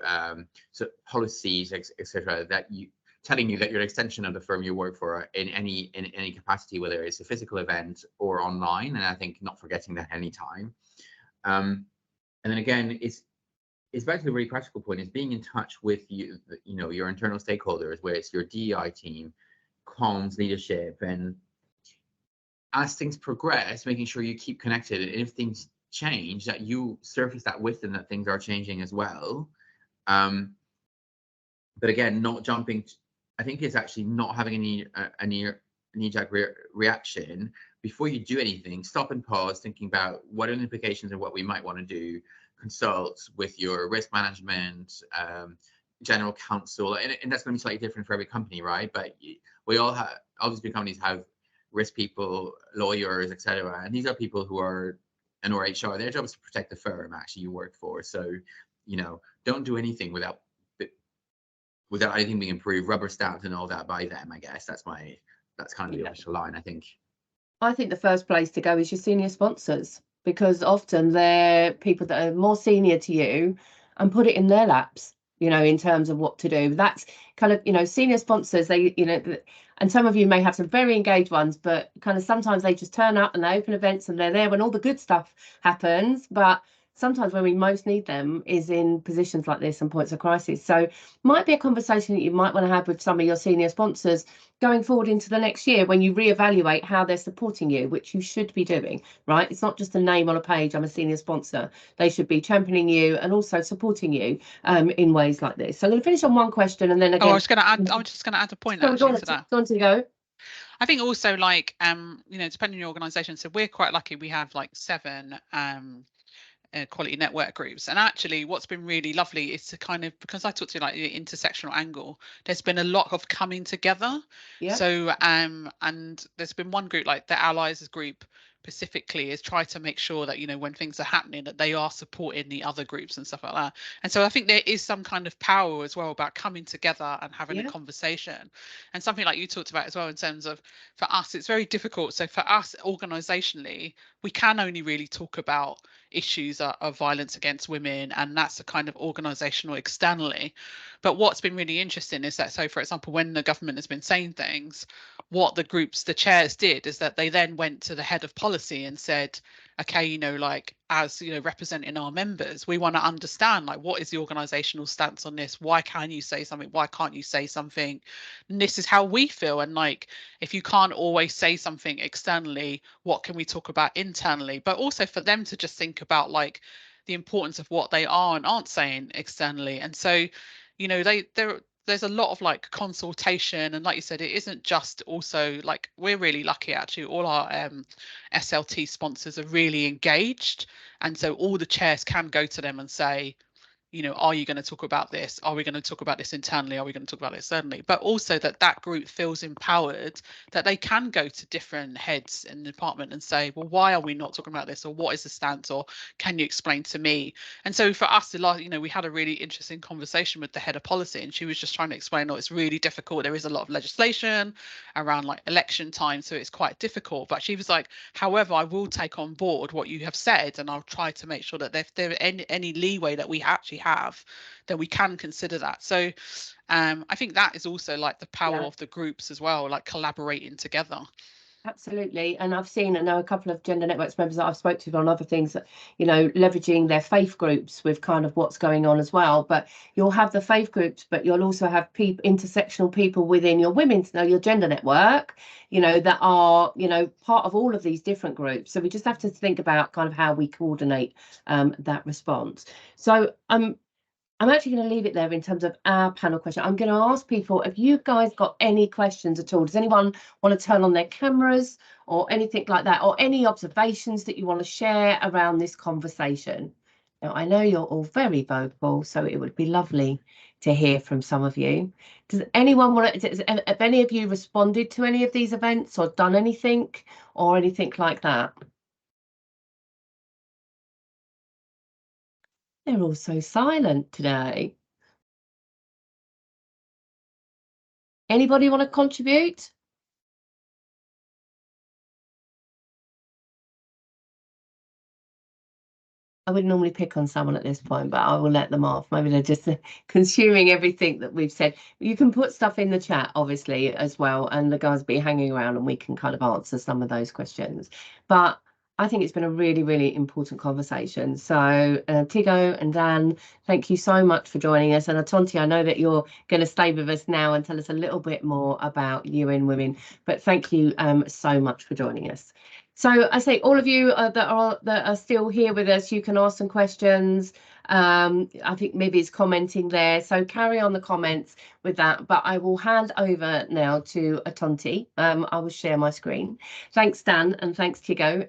so policies, etc., that telling you that you're an extension of the firm you work for in any capacity, whether it's a physical event or online. And I think not forgetting that anytime. And then again, it's back to the really practical point, is being in touch with you know, your internal stakeholders, where it's your DEI team, comms, leadership, and as things progress, making sure you keep connected, and if things change, that you surface that with them, that things are changing as well. But again, not jumping. I think it's actually not having a knee-jerk reaction before you do anything. Stop and pause, thinking about what are the implications of what we might want to do. Consult with your risk management, general counsel, and that's going to be slightly different for every company, right? But we all have, obviously, companies have risk people, lawyers, etc., and these are people who are, and or HR, their job is to protect the firm actually you work for. So, you know, don't do anything without anything being approved, rubber stamped and all that by them. I guess that's kind of the official line, I think. I think the first place to go is your senior sponsors, because often they're people that are more senior to you, and put it in their laps, you know, in terms of what to do. That's kind of, you know, senior sponsors, they, you know, and some of you may have some very engaged ones, but kind of sometimes they just turn up and they open events and they're there when all the good stuff happens. But sometimes when we most need them is in positions like this and points of crisis. So might be a conversation that you might want to have with some of your senior sponsors going forward into the next year, when you reevaluate how they're supporting you, which you should be doing, right? It's not just a name on a page, I'm a senior sponsor. They should be championing you and also supporting you in ways like this. So I'm going to finish on one question, and then again, I was just going to add a point actually to that. Go on to go. I think also, like, you know, depending on your organisation, so we're quite lucky. We have like 7 quality network groups, and actually what's been really lovely is to kind of, because I talked to you like the intersectional angle, there's been a lot of coming together. Yeah. So and there's been one group, like the Allies group specifically, is try to make sure that, you know, when things are happening, that they are supporting the other groups and stuff like that. And so I think there is some kind of power as well about coming together and having a conversation, and something like you talked about as well, in terms of, for us it's very difficult. So for us organisationally, we can only really talk about issues of violence against women, and that's a kind of organisational externally. But what's been really interesting is that, so for example, when the government has been saying things, what the chairs did is that they then went to the head of policy and said, okay, you know, like, as, you know, representing our members, we want to understand, like, what is the organisational stance on this? Why can you say something? Why can't you say something? And this is how we feel. And like, if you can't always say something externally, what can we talk about internally? But also for them to just think about like the importance of what they are and aren't saying externally. And so, you know, there's a lot of like consultation, and like you said, it isn't just, also like, we're really lucky actually, all our SLT sponsors are really engaged, and so all the chairs can go to them and say, you know, are you going to talk about this? Are we going to talk about this internally? Are we going to talk about it externally? But also that group feels empowered, that they can go to different heads in the department and say, well, why are we not talking about this? Or what is the stance? Or can you explain to me? And so for us, you know, we had a really interesting conversation with the head of policy, and she was just trying to explain, oh, it's really difficult. There is a lot of legislation around like election time, so it's quite difficult. But she was like, however, I will take on board what you have said, and I'll try to make sure that if there any leeway that we actually have, then we can consider that. So I think that is also like the power of the groups as well, like collaborating together. Absolutely. And I know a couple of Gender Networks members that I've spoke to on other things that, you know, leveraging their faith groups with kind of what's going on as well. But you'll have the faith groups, but you'll also have intersectional people within your your gender network, you know, that are, you know, part of all of these different groups. So we just have to think about kind of how we coordinate that response. So I'm actually going to leave it there in terms of our panel question. I'm going to ask people, if you guys got any questions at all, does anyone want to turn on their cameras or anything like that, or any observations that you want to share around this conversation? Now, I know you're all very vocal, so it would be lovely to hear from some of you. Does anyone want to, have any of you responded to any of these events or done anything or anything like that? They're all so silent today. Anybody want to contribute? I would normally pick on someone at this point, but I will let them off. Maybe they're just consuming everything that we've said. You can put stuff in the chat, obviously, as well, and the guys will be hanging around and we can kind of answer some of those questions. But I think it's been a really, really important conversation. So Tigo and Dan, thank you so much for joining us. And Atonti, I know that you're going to stay with us now and tell us a little bit more about UN Women, but thank you so much for joining us. So I say all of you that are still here with us, you can ask some questions. I think Mivy's commenting there, so carry on the comments with that. But I will hand over now to Atonti. I will share my screen. Thanks, Dan, and thanks, Tigo,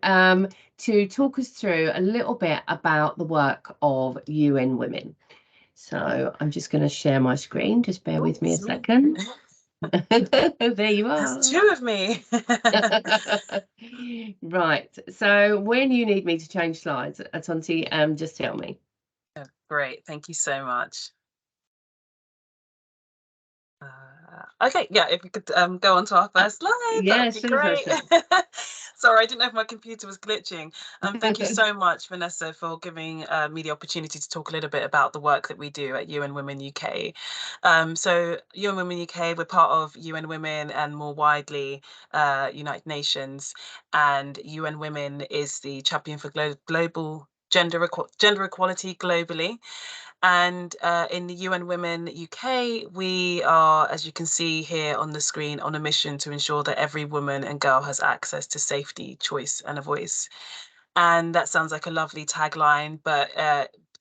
to talk us through a little bit about the work of UN Women. So I'm just going to share my screen. Just bear with me a second. There you are. There's two of me. Right. So when you need me to change slides, Atonti, just tell me. Oh, great. Thank you so much. Okay, yeah, if we could go on to our first slide, Yeah, that'd be great. sure. Sorry, I didn't know if my computer was glitching. Thank you so much, Vanessa, for giving me the opportunity to talk a little bit about the work that we do at UN Women UK. So UN Women UK, we're part of UN Women and more widely United Nations, and UN Women is the champion for global gender equality globally. And in the UN Women UK, we are, as you can see here on the screen, on a mission to ensure that every woman and girl has access to safety, choice, and a voice. And that sounds like a lovely tagline, but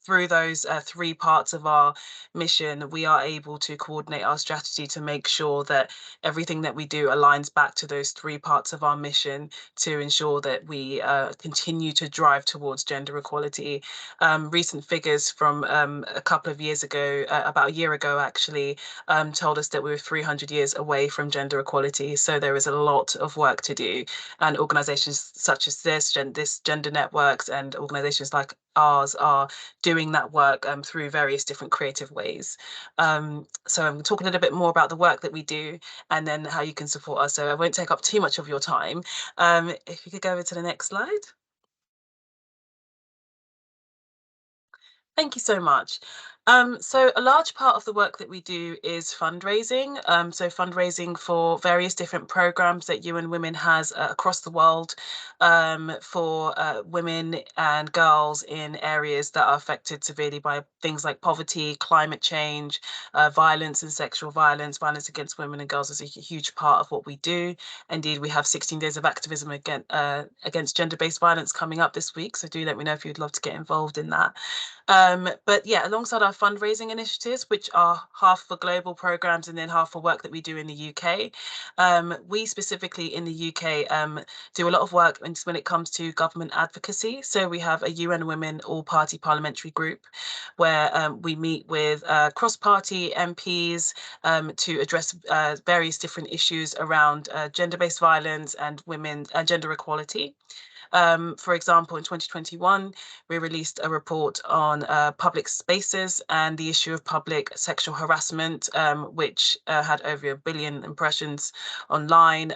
through those three parts of our mission, we are able to coordinate our strategy to make sure that everything that we do aligns back to those three parts of our mission to ensure that we continue to drive towards gender equality. Recent figures from a couple of years ago, about a year ago actually, told us that we were 300 years away from gender equality. So there is a lot of work to do. And organizations such as this Gender Networks and organizations like ours are doing that work through various different creative ways. So I'm going to talk a little bit more about the work that we do and then how you can support us. So I won't take up too much of your time. If you could go over to the next slide. Thank you so much. So a large part of the work that we do is fundraising. So fundraising for various different programs that UN Women has across the world for women and girls in areas that are affected severely by things like poverty, climate change, violence and sexual violence. Violence against women and girls is a huge part of what we do. Indeed, we have 16 days of activism against gender-based violence coming up this week. So do let me know if you'd love to get involved in that. But yeah, alongside our fundraising initiatives, which are half for global programs and then half for work that we do in the UK. We specifically in the UK do a lot of work when it comes to government advocacy. So we have a UN Women all-party parliamentary group where we meet with cross-party MPs to address various different issues around gender-based violence and women and gender equality. For example, in 2021, we released a report on public spaces and the issue of public sexual harassment, which had over 1 billion impressions online,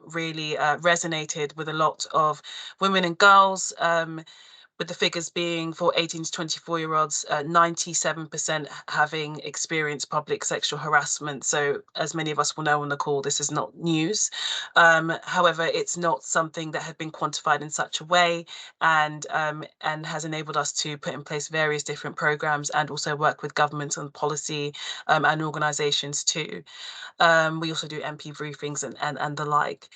really resonated with a lot of women and girls, with the figures being for 18 to 24-year-olds, 97% having experienced public sexual harassment. So as many of us will know on the call, this is not news. However, it's not something that had been quantified in such a way and has enabled us to put in place various different programs and also work with governments on policy and organizations too. We also do MP briefings and the like.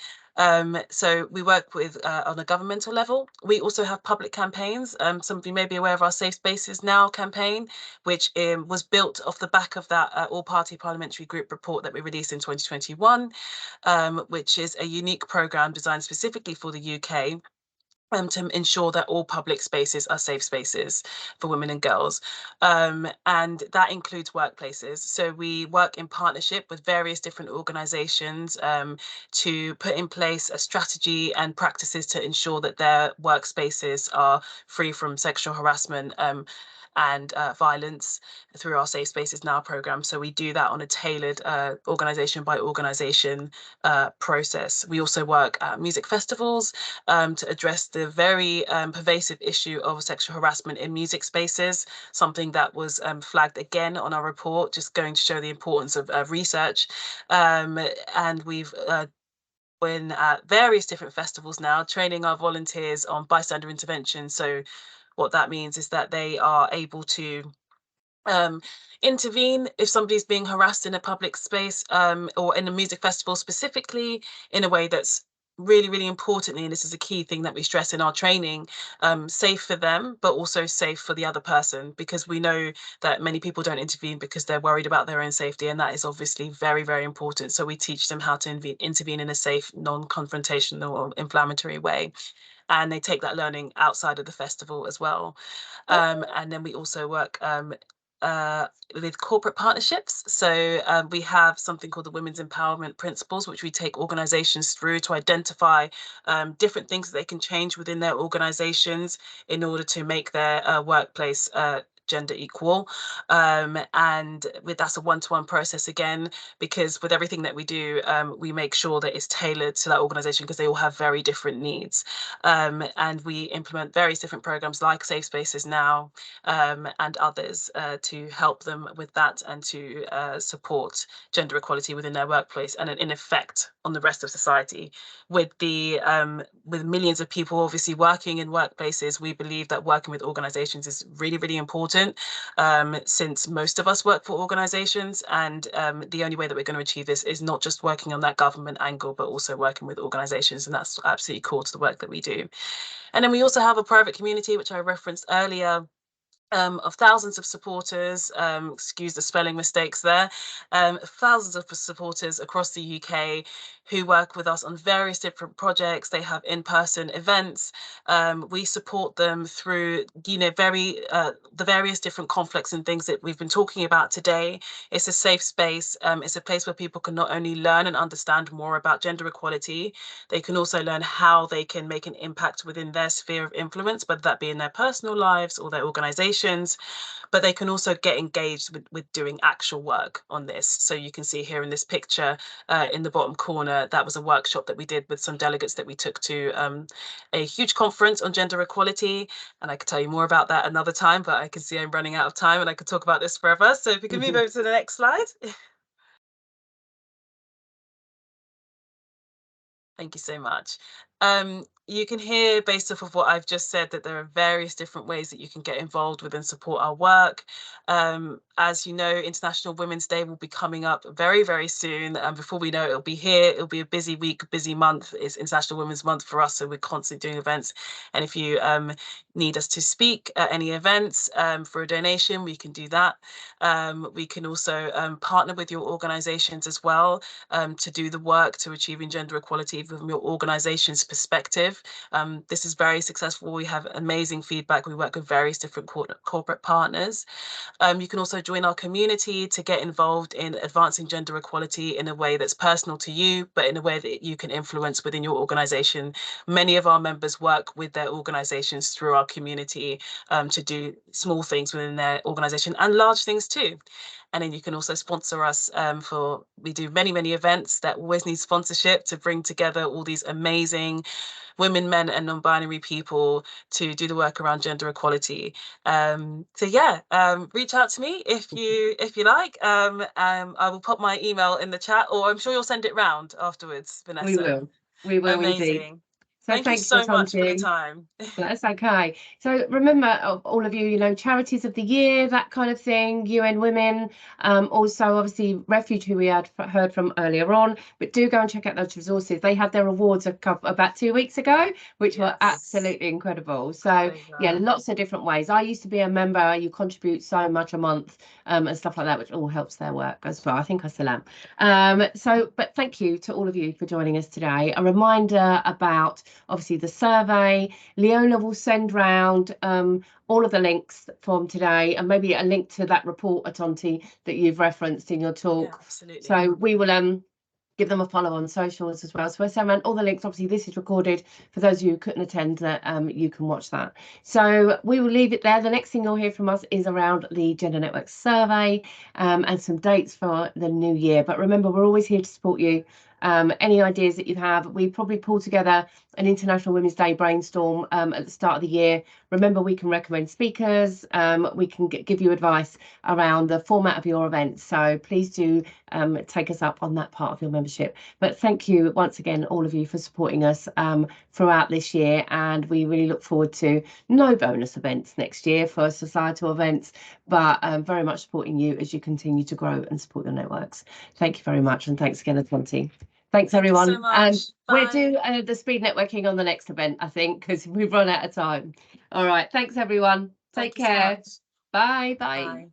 So we work with on a governmental level. We also have public campaigns. Some of you may be aware of our Safe Spaces Now campaign, which was built off the back of that all-party parliamentary group report that we released in 2021, which is a unique programme designed specifically for the UK. To ensure that all public spaces are safe spaces for women and girls. And that includes workplaces. So we work in partnership with various different organizations to put in place a strategy and practices to ensure that their workspaces are free from sexual harassment and violence through our Safe Spaces Now program. So we do that on a tailored organization by organization process. We also work at music festivals to address the very pervasive issue of sexual harassment in music spaces, something that was flagged again on our report, just going to show the importance of research. And we've been at various different festivals now, training our volunteers on bystander intervention. So what that means is that they are able to intervene if somebody's being harassed in a public space or in a music festival specifically, in a way that's really, really importantly, and this is a key thing that we stress in our training, safe for them, but also safe for the other person, because we know that many people don't intervene because they're worried about their own safety, and that is obviously very, very important. So we teach them how to intervene in a safe, non-confrontational or inflammatory way. And they take that learning outside of the festival as well. And then we also work with corporate partnerships. So we have something called the Women's Empowerment Principles, which we take organizations through to identify different things that they can change within their organizations in order to make their workplace gender equal. And that's a one-to-one process again, because with everything that we do, we make sure that it's tailored to that organization because they all have very different needs. And we implement various different programs like Safe Spaces Now and others to help them with that and to support gender equality within their workplace and in effect on the rest of society. With millions of people obviously working in workplaces, we believe that working with organizations is really, really important since most of us work for organizations, and the only way that we're going to achieve this is not just working on that government angle, but also working with organizations, and that's absolutely core to the work that we do. And then we also have a private community, which I referenced earlier, of thousands of supporters, excuse the spelling mistakes there, thousands of supporters across the UK who work with us on various different projects. They have in-person events. We support them through, the various different conflicts and things that we've been talking about today. It's a safe space. It's a place where people can not only learn and understand more about gender equality, they can also learn how they can make an impact within their sphere of influence, whether that be in their personal lives or their organizations, but they can also get engaged with doing actual work on this. So you can see here in this picture in the bottom corner, that was a workshop that we did with some delegates that we took to a huge conference on gender equality. And I could tell you more about that another time, but I can see I'm running out of time and I could talk about this forever. So if we can move over to the next slide. Thank you so much. You can hear, based off of what I've just said, that there are various different ways that you can get involved with and support our work. As you know, International Women's Day will be coming up very, very soon. And before we know it, it'll be here. It'll be a busy week, busy month. It's International Women's Month for us, so we're constantly doing events. And if you need us to speak at any events for a donation, we can do that. We can also partner with your organizations as well to do the work to achieving gender equality from your organization's perspective. This is very successful. We have amazing feedback. We work with various different corporate partners. You can also join our community to get involved in advancing gender equality in a way that's personal to you, but in a way that you can influence within your organization. Many of our members work with their organizations through our community to do small things within their organization and large things too. And then you can also sponsor us we do many events that always need sponsorship to bring together all these amazing women, men, and non-binary people to do the work around gender equality. So yeah, reach out to me if you like. I will pop my email in the chat, or I'm sure you'll send it round afterwards, Vanessa. We will Amazing. indeed. So Thank you so much for the time. That's okay. So remember, all of you, charities of the year, that kind of thing, UN Women, also obviously Refuge, who we had heard from earlier on, but do go and check out those resources. They had their awards about 2 weeks ago, which were absolutely incredible. So yeah, lots of different ways. I used to be a member. You contribute so much a month and stuff like that, which all helps their work as well. I think I still am. But thank you to all of you for joining us today. A reminder about obviously the survey. Leona will send round all of the links from today, and maybe a link to that report, Atonti, that you've referenced in your talk. Yeah, absolutely. So we will give them a follow on socials as well. So we'll send around all the links. Obviously, this is recorded for those of you who couldn't attend, that you can watch that. So we will leave it there. The next thing you'll hear from us is around the Gender Network survey and some dates for the new year. But remember, we're always here to support you. Any ideas that you have, we probably pull together an International Women's Day brainstorm at the start of the year. Remember, we can recommend speakers, we can give you advice around the format of your events. So please do take us up on that part of your membership. But thank you once again, all of you, for supporting us throughout this year. And we really look forward to no bonus events next year for societal events, but very much supporting you as you continue to grow and support your networks. Thank you very much. And thanks again, Atonti. Thanks, everyone. Thank you so much. We'll do the speed networking on the next event, I think, because we've run out of time. All right. Thanks, everyone. Take care. So Bye. Bye.